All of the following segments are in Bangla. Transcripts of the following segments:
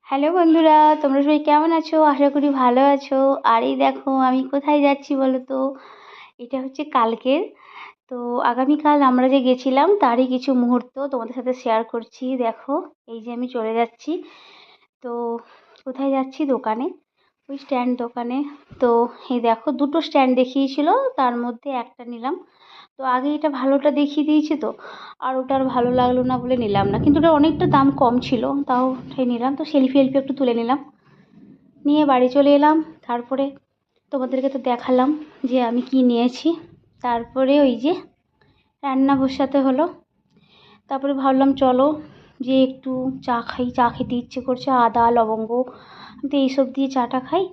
হ্যালো বন্ধুরা, তোমরা সবাই কেমন আছো? আশা করি ভালো আছো। আর এই দেখো আমি কোথায় যাচ্ছি বলো তো? এটা হচ্ছে কালকের, তো আগামীকাল আমরা যে গেছিলাম তারই কিছু মুহূর্ত তোমাদের সাথে শেয়ার করছি। দেখো, এই যে আমি চলে যাচ্ছি। তো কোথায় যাচ্ছি? দোকানে, ওই স্ট্যান্ড দোকানে। তো এই দেখো, দুটো স্ট্যান্ড দেখিয়েছিল, তার মধ্যে একটা নিলাম। তো আগে এটা ভালোটা দেখিয়ে দিয়েছে, তো আর ওটা আর ভালো লাগলো না বলে নিলাম না, কিন্তু ওটা অনেকটা দাম কম ছিল, তাও সেই নিলাম। তো সেলফি একটু তুলে নিলাম, নিয়ে বাড়ি চলে এলাম। তারপরে তোমাদেরকে তো দেখালাম যে আমি কি নিয়েছি। তারপরে ওই যে রান্না বসাতে হলো। তারপরে ভাবলাম চলো যে একটু চা খাই, চা খেতে ইচ্ছে করছে, আদা লবঙ্গ, আমি তো এইসব দিয়ে চাটা খাই।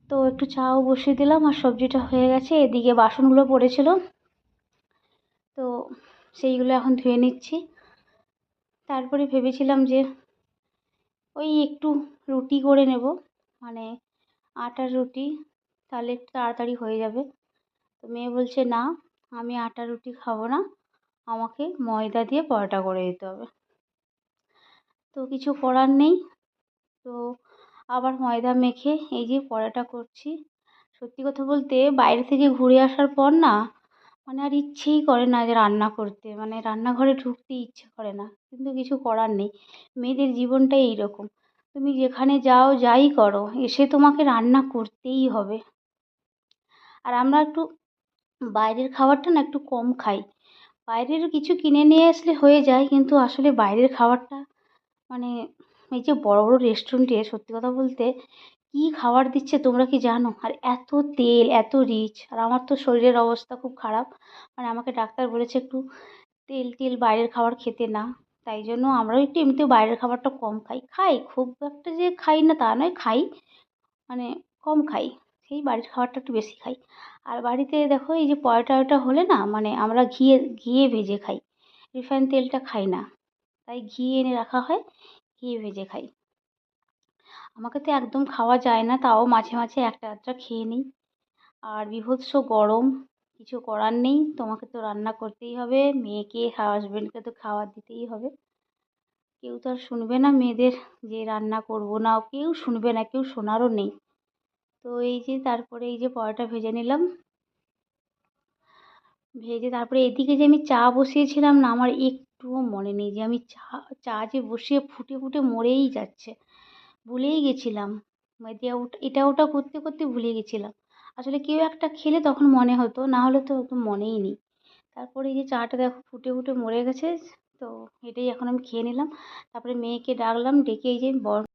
তো একটু চাও বসিয়ে দিলাম, আর সবজিটা হয়ে গেছে। এদিকে বাসনগুলো পড়েছিল, তো সেইগুলো এখন ধুয়ে নিচ্ছি। তারপরে ভেবেছিলাম যে ওই একটু রুটি করে নেব, মানে আটার রুটি, তাহলে একটু তাড়াতাড়ি হয়ে যাবে। তো মেয়ে বলছে না, আমি আটার রুটি খাবো না, আমাকে ময়দা দিয়ে পরোটা করে দিতে হবে। তো কিছু করার নেই, তো আবার ময়দা মেখে এই যে পরোটা করছি। সত্যি কথা বলতে বাইরে থেকে ঘুরে আসার পর না, মানে আর ইচ্ছেই করে না যে রান্না করতে, মানে রান্নাঘরে ঢুকতে ইচ্ছে করে না, কিন্তু কিছু করার নেই। মেয়েদের জীবনটাই এইরকম, তুমি যেখানে যাও যাই করো, এসে তোমাকে রান্না করতেই হবে। আর আমরা একটু বাইরের খাবারটা না একটু কম খাই। বাইরের কিছু কিনে নিয়ে আসলে হয়ে যায়, কিন্তু আসলে বাইরের খাবারটা, মানে এই যে বড় বড় রেস্টুরেন্টে সত্যি কথা বলতে কী খাবার দিচ্ছে তোমরা কি জানো? আর এত তেল, এত রিচ, আর আমার তো শরীরের অবস্থা খুব খারাপ। মানে আমাকে ডাক্তার বলেছে একটু তেল টেল বাইরের খাবার খেতে না। তাই জন্য আমরাও একটু এমনিতেও বাইরের খাবারটা কম খাই। খাই, খুব একটা যে খাই না তা নয়, খাই, মানে কম খাই। সেই বাড়ির খাবারটা একটু বেশি খাই। আর বাড়িতে দেখো এই যে পরোটা টরোটা হলে না, মানে আমরা ঘিয়ে ঘিয়ে ভেজে খাই, রিফাইন তেলটা খাই না। তাই ঘি এনে রাখা হয়, ঘিয়ে ভেজে খাই। আমাকে তো একদম খাওয়া যায় না, তাও মাঝে মাঝে একটা আধটা খেয়ে নিই। আর বীভৎস গরম, কিছু করার নেই, তোমাকে তো রান্না করতেই হবে, মেয়েকে হাজবেন্ডকে তো খাবার দিতেই হবে। কেউ তো আর শুনবে না মেয়েদের, যে রান্না করবো না, কেউ শুনবে না, কেউ শোনারও নেই। তো এই যে তারপরে এই যে পরোটা ভেজে নিলাম, ভেজে তারপরে এদিকে যে আমি চা বসিয়েছিলাম না, আমার একটুও মনে নেই যে আমি চা চা যে বসিয়ে ফুটে ফুটে মরেই যাচ্ছে, ভুলেই গেছিলাম। এটা ওটা করতে করতে ভুলে গেছিলাম। আসলে কেউ একটা খেলে তখন মনে হতো, না হলে তো একদম মনেই নেই। তারপরে এই যে চাটা দেখো ফুটে ফুটে মরে গেছে। তো এটাই এখন আমি খেয়ে নিলাম। তারপরে মেয়েকে ডাকলাম, ডেকে এই যে